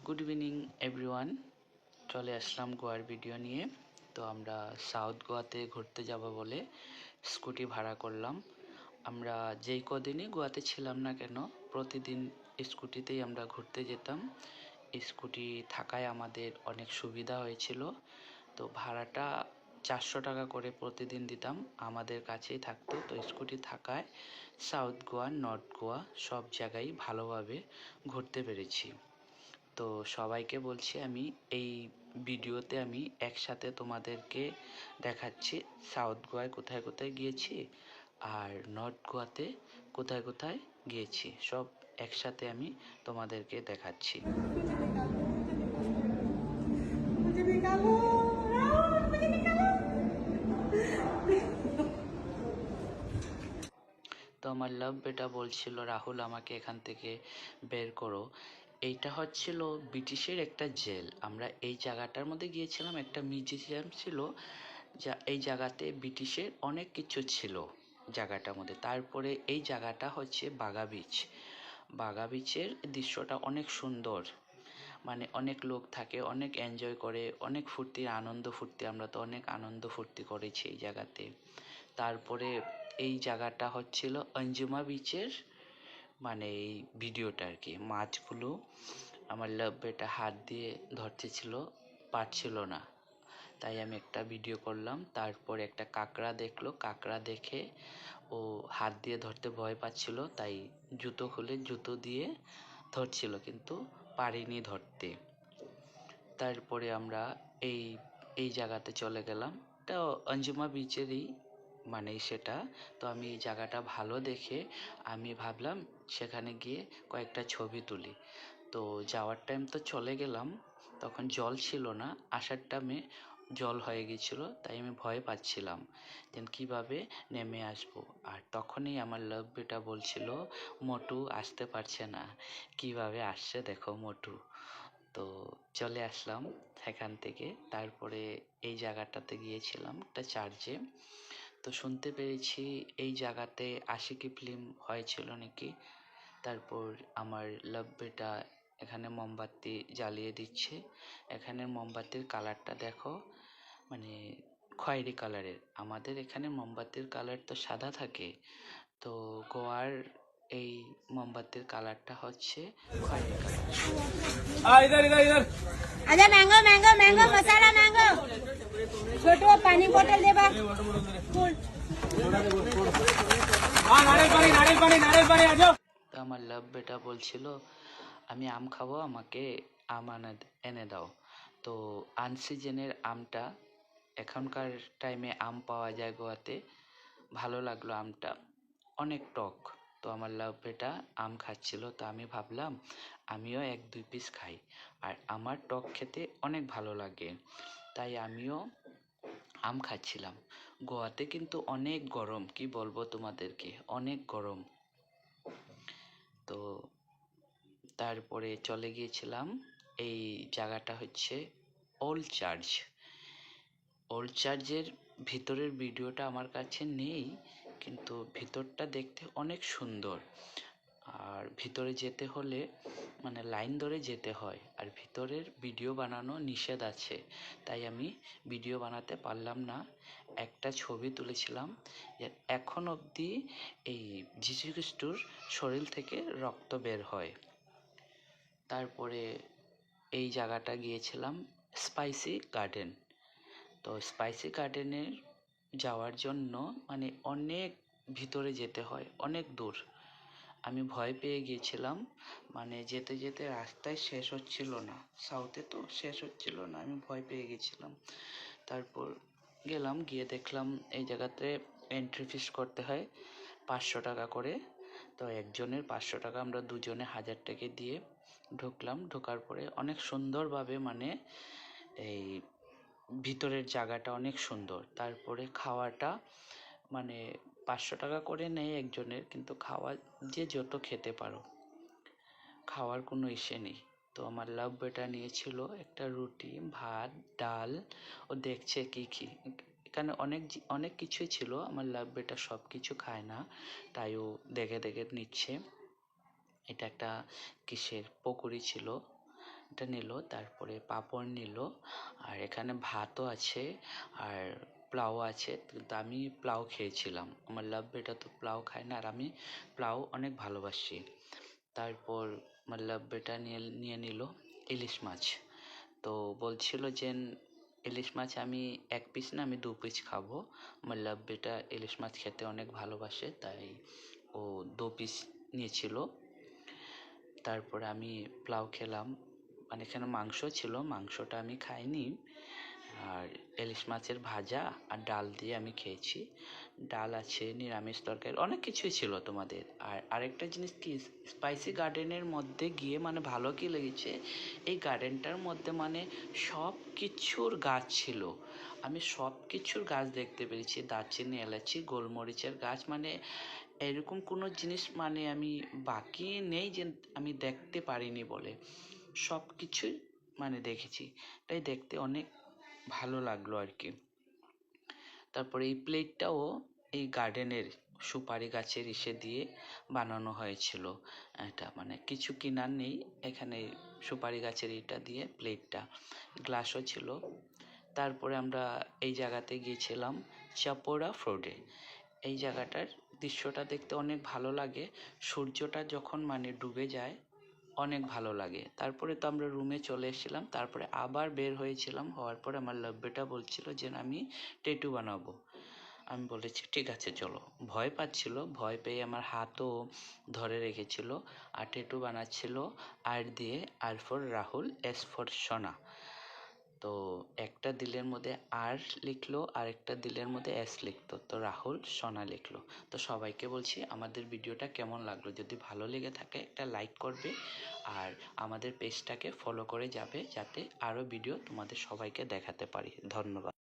Good evening everyone, চলে আসলাম গোয়ার video নিয়ে। তো আমরা সাউথ গোয়াতে ঘুরতে যাব বলে স্কুটি ভাড়া করলাম। আমরা যেই কদিনই গোয়াতে ছিলাম না কেন, প্রতিদিন স্কুটিতেই আমরা ঘুরতে যেতাম। স্কুটি থাকায় আমাদের অনেক সুবিধা হয়েছিল। তো ভাড়াটা 400 টাকা করে প্রতিদিন দিতাম, আমাদের কাছেই থাকতো। তো স্কুটি থাকায় সাউথ গোয়া, নর্থ গোয়া সব জায়গায় ভালোভাবে ঘুরতে পেরেছি। তো সবাইকে বলছি, আমি এই ভিডিওতে আমি একসাথে তোমাদেরকে দেখাচ্ছি সাউথ গোয়ায় কোথায় কোথায় গিয়েছি আর নর্থ গোয়াতে কোথায় কোথায় গিয়েছি, সব একসাথে আমি তোমাদেরকে দেখাচ্ছি। তো আমার লাভ বেটা বলছিল, রাহুল আমাকে এখান থেকে বের করো। এইটা হচ্ছিল ব্রিটিশের একটা জেল। আমরা এই জায়গাটার মধ্যে গিয়েছিলাম, একটা মিউজিয়াম ছিল, যা এই জায়গাতে ব্রিটিশের অনেক কিছু ছিল জায়গাটার মধ্যে। তারপরে এই জায়গাটা হচ্ছে বাগা বিচ। বাগা বিচের দৃশ্যটা অনেক সুন্দর, মানে অনেক লোক থাকে, অনেক এনজয় করে, অনেক আনন্দ ফুর্তি, আমরা তো অনেক আনন্দ ফুর্তি করেছি এই জায়গাতে। তারপরে এই জায়গাটা হচ্ছিল অঞ্জুমা বিচের, মানে এই ভিডিওটা আর কি। মাছগুলো আমার লাভ বেটা হাত দিয়ে ধরতে ছিল, পারছিল না, তাই আমি একটা ভিডিও করলাম। তারপর একটা কাঁকড়া দেখলো, কাঁকড়া দেখে ও হাত দিয়ে ধরতে ভয় পাচ্ছিল, তাই জুতো খুলে জুতো দিয়ে ধরছিল, কিন্তু পারিনি ধরতে। তারপরে আমরা এই এই জায়গাতে চলে গেলাম। এটা অঞ্জুমা বিচেরই, মানে সেটা। তো আমি এই জায়গাটা ভালো দেখে আমি ভাবলাম সেখানে গিয়ে কয়েকটা ছবি তুলি। তো যাওয়ার টাইম তো চলে গেলাম, তখন জল ছিল না, আসার টাইমে জল হয়ে গেছিল, তাই আমি ভয় পাচ্ছিলাম যে কীভাবে নেমে আসবো। আর তখনই আমার লাভ বেটা বলছিল মোটু আসতে পারছে না, কিভাবে আসছে দেখো মোটু। তো চলে আসলাম সেখান থেকে। তারপরে এই জায়গাটাতে গিয়েছিলাম একটা চার্চে। তো শুনতে পেরেছি এই জায়গাতে আশিকি ফিল্ম হয়েছিল নাকি। তারপর আমার লাভ বেটা এখানে মোমবাতি জ্বালিয়ে দিচ্ছে। এখানের মোমবাতির কালারটা দেখো, মানে খয়েরি কালারের। আমাদের এখানে মোমবাতির কালার তো সাদা থাকে, তো গোয়ার এই মোমবাতির কালারটা হচ্ছে খয়েরি কালার। আচ্ছা, ম্যাঙ্গো ম্যাঙ্গো ম্যাঙ্গো মশলা ম্যাঙ্গো, ছোট পানি বোতল দেবা। তো আমার লাভ বেটা বলছিল আমি আম খাবো, আমাকে আম এনে দাও। তো আনসিজনের আমটা, এখনকার টাইমে আম পাওয়া যায় গোয়াতে, ভালো লাগলো আমটা, অনেক টক। তো আমার লাভ বেটা আম খাচ্ছিল, তো আমি ভাবলাম আমিও 1-2 পিস খাই, আর আমার টক খেতে অনেক ভালো লাগে, তাই আমিও আম খাচ্ছিলাম। গোয়াতে কিন্তু অনেক গরম, কি বলবো তোমাদেরকে, অনেক গরম। তো তারপরে চলে গিয়েছিলাম, এই জায়গাটা হচ্ছে ওল্ড চার্চ। ওল্ড চার্চের ভিতরের ভিডিওটা আমার কাছে নেই, কিন্তু ভিতরটা দেখতে অনেক সুন্দর। আর ভিতরে যেতে হলে মানে লাইন ধরে যেতে হয়, আর ভিতরের ভিডিও বানানো নিষেধ আছে, তাই আমি ভিডিও বানাতে পারলাম না। একটা ছবি তুলেছিলাম, এখন অবধি এই যীশু খ্রিস্টর শরীর থেকে রক্ত বের হয়। তারপরে এই জায়গাটা গিয়েছিলাম স্পাইসি গার্ডেন। তো স্পাইসি গার্ডেনে যাওয়ার জন্য মানে অনেক ভিতরে যেতে হয়, অনেক দূর। আমি ভয় পেয়ে গিয়েছিলাম, মানে যেতে যেতে রাস্তায় শেষ হচ্ছিল না, সাউথে তো শেষ হচ্ছিল না, আমি ভয় পেয়ে গেছিলাম। তারপর গেলাম, গিয়ে দেখলাম এই জায়গাতে এন্ট্রি ফিস করতে হয় 500 টাকা করে। তো একজনের 500 টাকা, আমরা দুজনে 1000 টাকা দিয়ে ঢুকলাম। ঢোকার পরে অনেক সুন্দরভাবে, মানে এই ভিতরের জায়গাটা অনেক সুন্দর। তারপরে খাওয়াটা মানে 500 টাকা করে নেয় একজনের, কিন্তু খাওয়া যে যত খেতে পারো, খাওয়ার কোনো ইসে নেই। তো আমার লাভ বেটা নিয়েছিল একটা রুটি, ভাত, ডাল, ও দেখছে কি কি এখানে অনেক অনেক কিছুই ছিল। আমার লাভ বেটা সব কিছু খায় না, তাই ও দেখে দেখে নিচ্ছে। এটা একটা কিসের পকোড়ি ছিল, এটা নিল, তারপরে পাঁপড় নিল, আর এখানে ভাতও আছে আর পোলাও আছে। কিন্তু আমি পোলাও খেয়েছিলাম, আমার লাভ বেটা তো পোলাও খায় না, আর আমি পোলাও অনেক ভালোবাসি। তারপর আমার লাভ বেটা নিয়ে নিল ইলিশ মাছ। তো বলছিল যে ইলিশ মাছ আমি 1 পিস না, আমি 2 পিস খাবো। আমার লাভ বেটা ইলিশ মাছ খেতে অনেক ভালোবাসে, তাই ও 2 পিস নিয়েছিল। তারপরে আমি পোলাও খেলাম, মানে এখানে মাংস ছিল, মাংসটা আমি খাইনি। আর ইলিশ মাছের ভাজা আর ডাল দিয়ে আমি খেয়েছি। ডাল আছে, নিরামিষ তরকারি, অনেক কিছুই ছিল তোমাদের। আর আরেকটা জিনিস কি, স্পাইসি গার্ডেনের মধ্যে গিয়ে মানে ভালো কি লেগেছে, এই গার্ডেনটার মধ্যে মানে সব কিছুর গাছ ছিল। আমি সব কিছুর গাছ দেখতে পেরেছি, দারচিনি, এলাচি, গোলমরিচের গাছ, মানে এরকম কোনো জিনিস মানে আমি বাকি নেই যে আমি দেখতে পারিনি বলে, সব কিছুই মানে দেখেছি। তাই দেখতে অনেক ভালো লাগলো আর কি। তারপরে এই প্লেটটাও এই গার্ডেনের সুপারি গাছের ইসে দিয়ে বানানো হয়েছিল। এটা মানে কিছু কেনার নেই, এখানে সুপারি গাছের এটা দিয়ে প্লেটটা, গ্লাসও ছিল। তারপরে আমরা এই জায়গাতে গিয়েছিলাম চাপোরা ফোর্টে। এই জায়গাটার দৃশ্যটা দেখতে অনেক ভালো লাগে, সূর্যটা যখন মানে ডুবে যায় অনেক ভালো লাগে। তারপরে তো আমরা রুমে চলে এসেছিলাম, তারপরে আবার বের হয়েছিলাম। হওয়ার পরে আমার লাভ্বেটা বলছিল যে আমি ট্যাটু বানাবো। আমি বলেছি ঠিক আছে চলো। ভয় পাচ্ছিল, ভয় পেয়ে আমার হাতও ধরে রেখেছিল, আর ট্যাটু বানাচ্ছিল আর দিয়ে, আর ফর রাহুল, এস ফর সোনা। তো একটা দিলের মধ্যে আর লিখলো, আর একটা দিলের মধ্যে এস লিখতো, তো রাহুল সোনা লিখলো। তো সবাইকে বলছি আমাদের ভিডিওটা কেমন লাগলো, যদি ভালো লেগে থাকে একটা লাইক করবে, আর আমাদের পেজটাকে ফলো করে যাবে, যাতে আরও ভিডিও তোমাদের সবাইকে দেখাতে পারি। ধন্যবাদ।